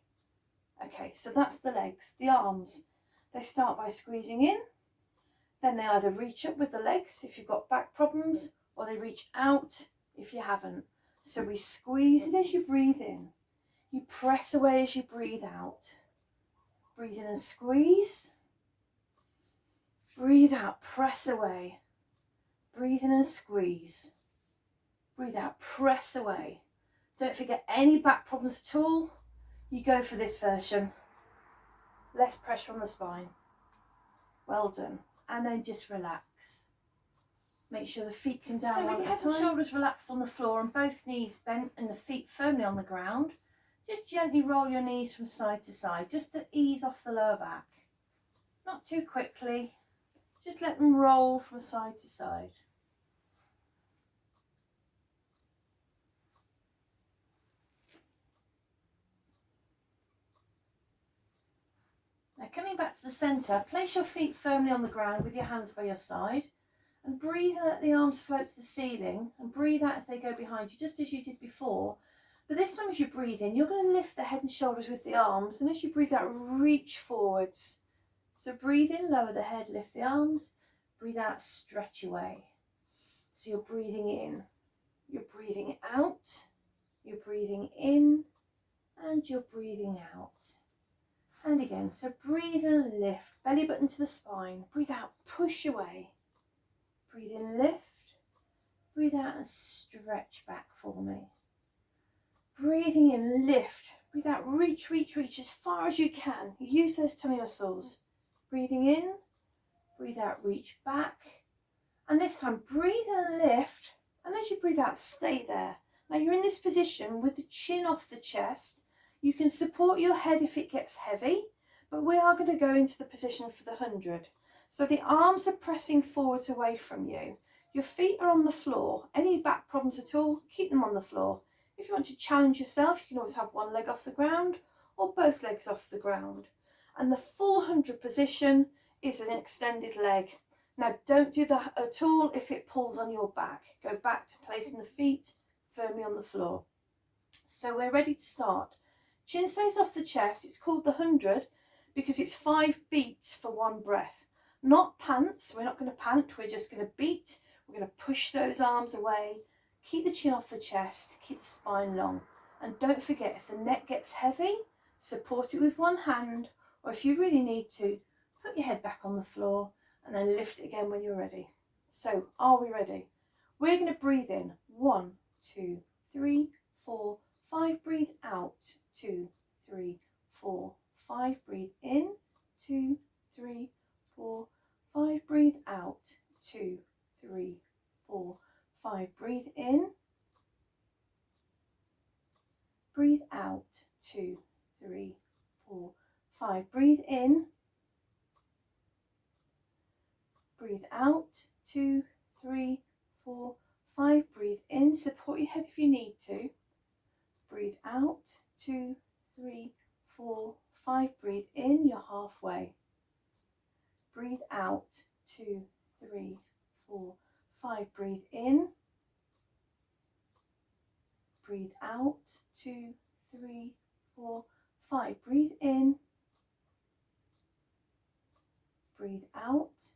Okay, so that's the legs. The arms, they start by squeezing in. Then they either reach up with the legs if you've got back problems, or they reach out if you haven't. So we squeeze it as you breathe in. You press away as you breathe out. Breathe in and squeeze. Breathe out, press away. Breathe in and squeeze. Breathe out, press away. Don't forget any back problems at all. You go for this version. Less pressure on the spine. Well done. And then just relax. Make sure the feet come down. So with your head and shoulders relaxed on the floor and both knees bent and the feet firmly on the ground, just gently roll your knees from side to side, just to ease off the lower back. Not too quickly, just let them roll from side to side. Now coming back to the centre, place your feet firmly on the ground with your hands by your side and breathe and let the arms float to the ceiling and breathe out as they go behind you, just as you did before. But this time as you breathe in, you're going to lift the head and shoulders with the arms, and as you breathe out, reach forwards. So breathe in, lower the head, lift the arms, breathe out, stretch away. So you're breathing in, you're breathing out, you're breathing in, and you're breathing out. And again, so breathe and lift, belly button to the spine, breathe out, push away. Breathe in, lift, breathe out and stretch back for me. Breathing in, lift, breathe out, reach, reach, reach as far as you can. Use those tummy muscles. Breathing in, breathe out, reach back. And this time, breathe and lift. And as you breathe out, stay there. Now you're in this position with the chin off the chest. You can support your head if it gets heavy, but we are going to go into the position for the 100. So the arms are pressing forwards away from you. Your feet are on the floor. Any back problems at all, keep them on the floor. If you want to challenge yourself, you can always have one leg off the ground or both legs off the ground. And the full 100 position is an extended leg. Now don't do that at all if it pulls on your back. Go back to placing the feet firmly on the floor. So we're ready to start. Chin stays off the chest. It's called the 100 because it's 5 beats for one breath. Not pants. We're not going to pant. We're just going to beat. We're going to push those arms away. Keep the chin off the chest, keep the spine long. And don't forget, if the neck gets heavy, support it with one hand, or if you really need to, put your head back on the floor and then lift it again when you're ready. So, are we ready? We're going to breathe in. 1, 2, 3, 4, 5. Breathe out. 2, 3, 4, 5. Breathe in. 2, 3, 4, 5. Breathe out. 2, 3, 4, 5. Breathe in. Breathe out. 2, 3, 4, 5. Breathe in. Breathe out. 2, 3, 4, 5. Breathe in. Support your head if you need to. Breathe out. 2, 3, 4, 5. Breathe in. You're halfway. Breathe out. 2, 3, 4, 5. Breathe in. Breathe out. 2, 3, 4, 5. Breathe in. Breathe out.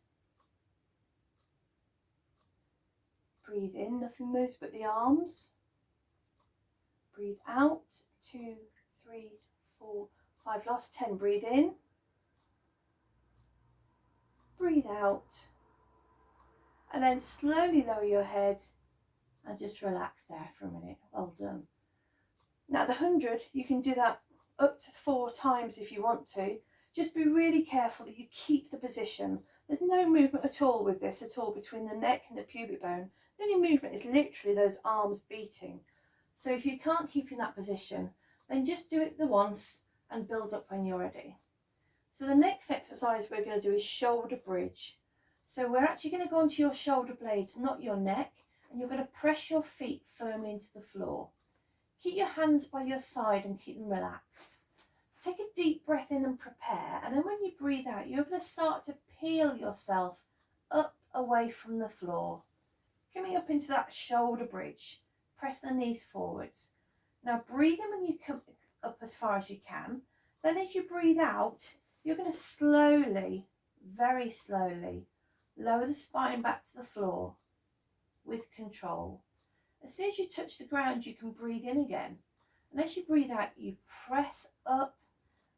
Breathe in. Nothing moves but the arms. Breathe out. 2, 3, 4, 5. Last 10. Breathe in. Breathe out. And then slowly lower your head and just relax there for a minute. Well done. Now the 100, you can do that up to 4 times if you want to. Just be really careful that you keep the position. There's no movement at all with this at all between the neck and the pubic bone. The only movement is literally those arms beating. So if you can't keep in that position, then just do it the once and build up when you're ready. So the next exercise we're going to do is shoulder bridge. So we're actually going to go onto your shoulder blades, not your neck, and you're going to press your feet firmly into the floor. Keep your hands by your side and keep them relaxed. Take a deep breath in and prepare, and then when you breathe out, you're going to start to peel yourself up away from the floor. Coming up into that shoulder bridge, press the knees forwards. Now breathe in when you come up as far as you can. Then as you breathe out, you're going to slowly, very slowly, lower the spine back to the floor with control. As soon as you touch the ground, you can breathe in again. And as you breathe out, you press up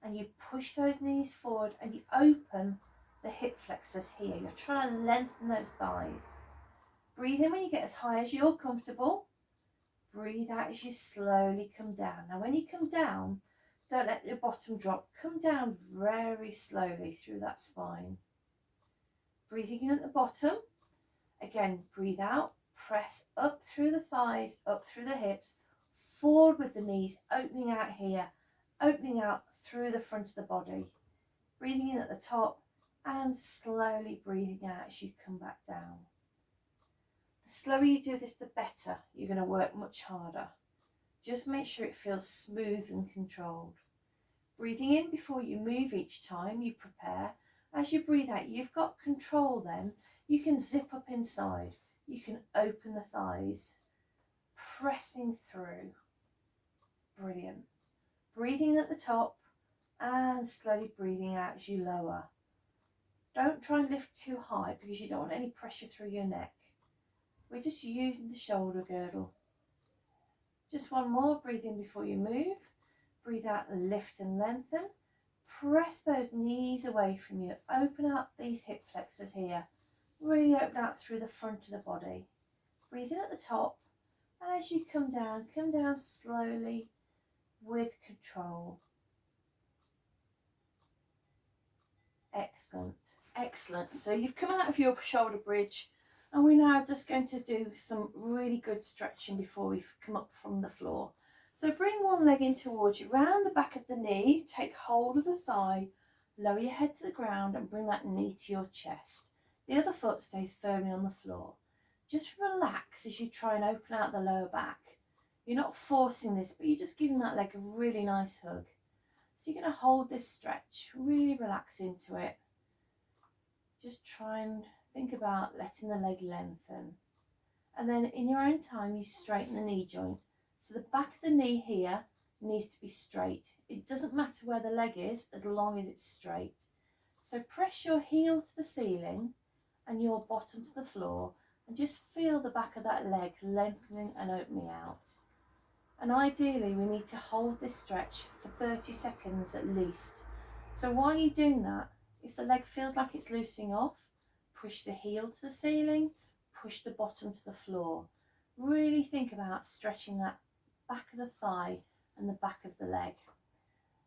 and you push those knees forward and you open the hip flexors here. You're trying to lengthen those thighs. Breathe in when you get as high as you're comfortable. Breathe out as you slowly come down. Now when you come down, don't let your bottom drop. Come down very slowly through that spine. Breathing in at the bottom. Again, breathe out. Press up through the thighs, up through the hips. Forward with the knees, opening out here. Opening out through the front of the body. Breathing in at the top and slowly breathing out as you come back down. The slower you do this, the better. You're going to work much harder. Just make sure it feels smooth and controlled. Breathing in before you move each time you prepare. As you breathe out, you've got control then. You can zip up inside. You can open the thighs. Pressing through. Brilliant. Breathing in at the top and slowly breathing out as you lower. Don't try and lift too high because you don't want any pressure through your neck. We're just using the shoulder girdle. Just one more. Breathe in before you move. Breathe out and lift and lengthen. Press those knees away from you. Open up these hip flexors here. Really open out through the front of the body. Breathe in at the top. And as you come down slowly with control. Excellent, excellent. So you've come out of your shoulder bridge and we're now just going to do some really good stretching before we come up from the floor. So bring one leg in towards you, round the back of the knee, take hold of the thigh, lower your head to the ground and bring that knee to your chest. The other foot stays firmly on the floor. Just relax as you try and open out the lower back. You're not forcing this, but you're just giving that leg a really nice hug. So you're going to hold this stretch, really relax into it. Just try and think about letting the leg lengthen. And then in your own time, you straighten the knee joint. So the back of the knee here needs to be straight. It doesn't matter where the leg is as long as it's straight. So press your heel to the ceiling and your bottom to the floor and just feel the back of that leg lengthening and opening out. And ideally we need to hold this stretch for 30 seconds at least. So while you're doing that, if the leg feels like it's loosening off, push the heel to the ceiling, push the bottom to the floor. Really think about stretching that back of the thigh and the back of the leg.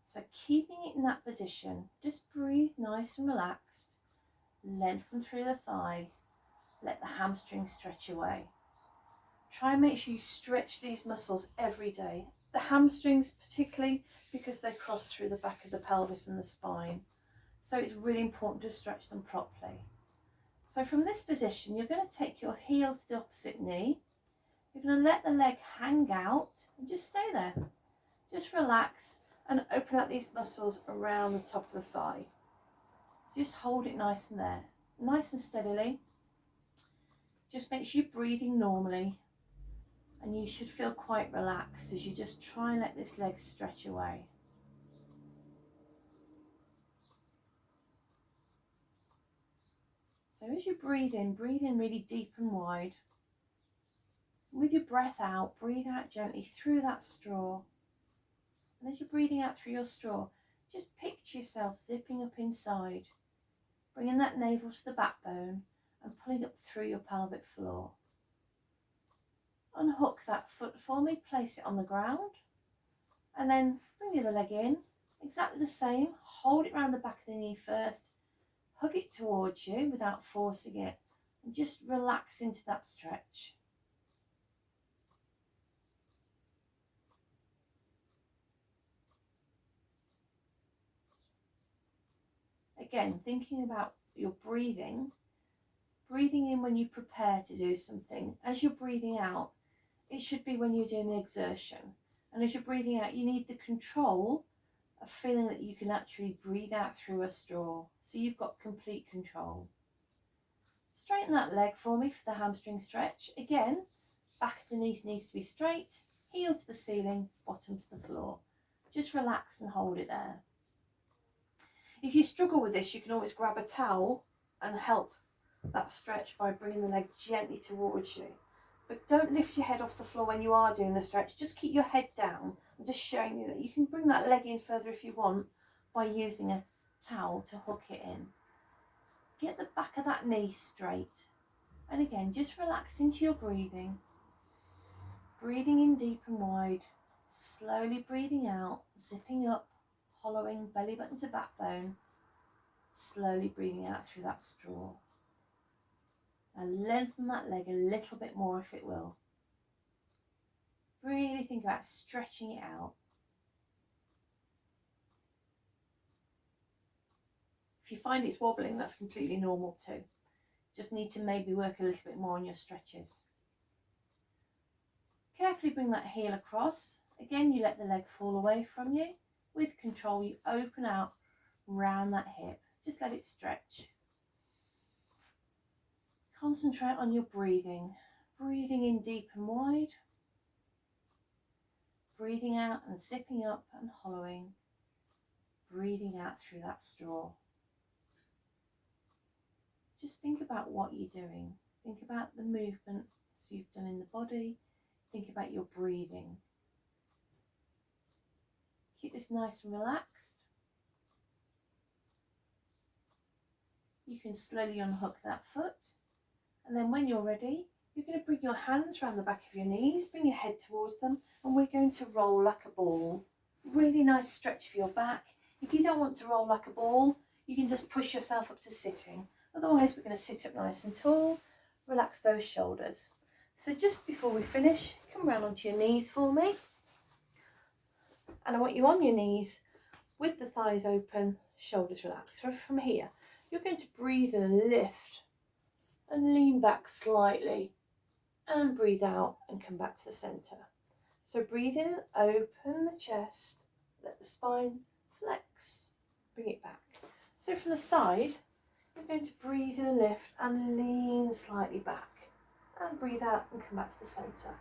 So keeping it in that position, just breathe nice and relaxed, lengthen through the thigh, let the hamstrings stretch away. Try and make sure you stretch these muscles every day. The hamstrings particularly because they cross through the back of the pelvis and the spine. So it's really important to stretch them properly. So from this position, you're going to take your heel to the opposite knee. You're going to let the leg hang out and just stay there. Just relax and open up these muscles around the top of the thigh. So just hold it nice and there, nice and steadily. Just make sure you're breathing normally and you should feel quite relaxed as you just try and let this leg stretch away. So as you breathe in really deep and wide. With your breath out, breathe out gently through that straw. And as you're breathing out through your straw, just picture yourself zipping up inside, bringing that navel to the backbone and pulling up through your pelvic floor. Unhook that foot for me, place it on the ground, and then bring the other leg in, exactly the same. Hold it around the back of the knee first, hug it towards you without forcing it, and just relax into that stretch. Again, thinking about your breathing in when you prepare to do something. As you're breathing out, it should be when you're doing the exertion. And as you're breathing out, you need the control of feeling that you can actually breathe out through a straw. So you've got complete control. Straighten that leg for me for the hamstring stretch. Again, back of the knees needs to be straight, heel to the ceiling, bottom to the floor. Just relax and hold it there. If you struggle with this, you can always grab a towel and help that stretch by bringing the leg gently towards you. but don't lift your head off the floor when you are doing the stretch. Just keep your head down. I'm just showing you that you can bring that leg in further if you want by using a towel to hook it in. Get the back of that knee straight. And again, just relax into your breathing. Breathing in deep and wide, slowly breathing out, zipping up, hollowing belly button to backbone, slowly breathing out through that straw. And lengthen that leg a little bit more if it will. Really think about stretching it out. If you find it's wobbling, that's completely normal too. Just need to maybe work a little bit more on your stretches. Carefully bring that heel across. Again, you let the leg fall away from you. With control, you open out round that hip. Just let it stretch. Concentrate on your breathing. Breathing in deep and wide. Breathing out and zipping up and hollowing. Breathing out through that straw. Just think about what you're doing. Think about the movements you've done in the body. Think about your breathing. Keep this nice and relaxed. You can slowly unhook that foot. And then when you're ready, you're going to bring your hands around the back of your knees, bring your head towards them, and we're going to roll like a ball. Really nice stretch for your back. If you don't want to roll like a ball, you can just push yourself up to sitting. Otherwise, we're going to sit up nice and tall, relax those shoulders. So just before we finish, come round onto your knees for me. And I want you on your knees with the thighs open, shoulders relaxed. So from here, you're going to breathe in and lift and lean back slightly and breathe out and come back to the centre. So breathe in and open the chest, let the spine flex, bring it back. So from the side, you're going to breathe in and lift and lean slightly back and breathe out and come back to the centre.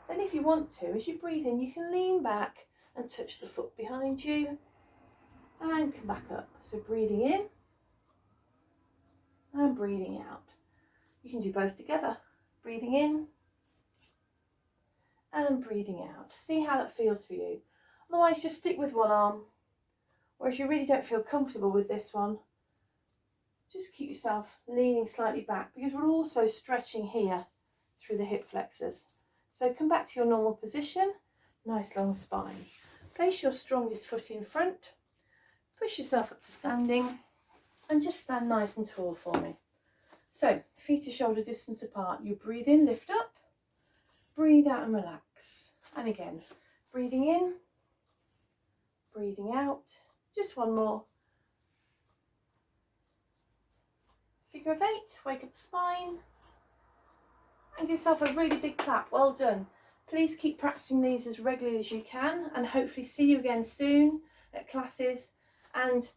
Then if you want to, as you breathe in, you can lean back and touch the foot behind you and come back up. So breathing in and breathing out. You can do both together. Breathing in and breathing out. See how that feels for you. Otherwise, just stick with one arm. Or if you really don't feel comfortable with this one, just keep yourself leaning slightly back, because we're also stretching here through the hip flexors. So come back to your normal position, nice long spine. Place your strongest foot in front, push yourself up to standing, and just stand nice and tall for me. So feet are shoulder distance apart. You breathe in, lift up, breathe out and relax. And again, breathing in, breathing out. Just one more. Figure of 8, wake up the spine, and give yourself a really big clap. Well done. Please keep practicing these as regularly as you can, and hopefully see you again soon at classes. And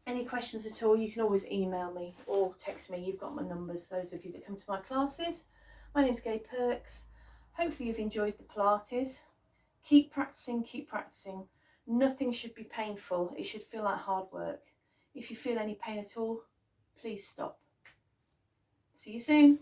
any questions at all, you can always email me or text me. You've got my numbers, those of you that come to my classes. My name's Gaye Perks. Hopefully you've enjoyed the Pilates. Keep practicing, keep practicing. Nothing should be painful. It should feel like hard work. If you feel any pain at all, please stop. See you soon.